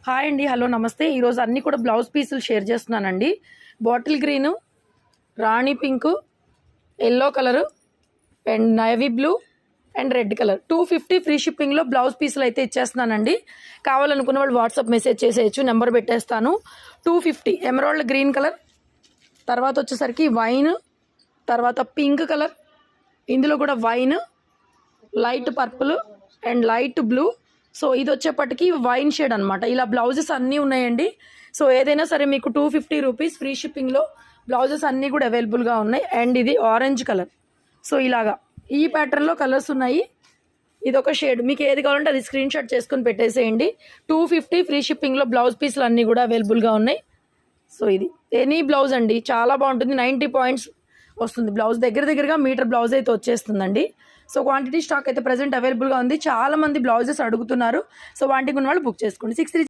Hi అండి, hello నమస్తే. ఈరోజు అన్నీ కూడా బ్లౌజ్ పీసులు షేర్ చేస్తున్నానండి. Bottle green, rani pink, yellow colour and navy blue and red colour 250 free షిప్పింగ్లో బ్లౌజ్ పీసులు అయితే ఇచ్చేస్తున్నానండి. కావాలనుకున్న వాళ్ళు వాట్సాప్ మెసేజ్ చేసేయచ్చు, నెంబర్ పెట్టేస్తాను. 250 ఎమరాల్డ్ గ్రీన్ కలర్, తర్వాత వచ్చేసరికి వైన్, తర్వాత పింక్ కలర్, ఇందులో కూడా wine, light purple and light blue. So ఇది వచ్చేప్పటికి వైన్ షేడ్ అనమాట. ఇలా బ్లౌజెస్ అన్నీ ఉన్నాయండి. సో ఏదైనా సరే మీకు 250 రూపీస్ ఫ్రీ షిప్పింగ్లో బ్లౌజెస్ అన్నీ కూడా అవైలబుల్గా ఉన్నాయి. అండ్ ఇది ఆరెంజ్ కలర్. సో ఇలాగా ఈ ప్యాటర్న్లో కలర్స్ ఉన్నాయి. ఇదొక షేడ్. మీకు ఏది కావాలంటే అది స్క్రీన్ షాట్ చేసుకొని పెట్టేసేయండి. 250 ఫ్రీ షిప్పింగ్లో బ్లౌజ్ పీసులు అన్నీ కూడా అవైలబుల్గా ఉన్నాయి. సో ఇది ఎనీ బ్లౌజ్ అండి, చాలా బాగుంటుంది. 90 పాయింట్స్ వస్తుంది బ్లౌజ్. దగ్గరగా మీటర్ బ్లౌజ్ అయితే వచ్చేస్తుందండి. సో క్వాంటిటీ స్టాక్ అయితే ప్రెజెంట్ అవైలబుల్గా ఉంది. చాలా మంది బ్లౌజెస్ అడుగుతున్నారు. సో వాటికి ఉన్న వాళ్ళు బుక్ చేసుకోండి. 63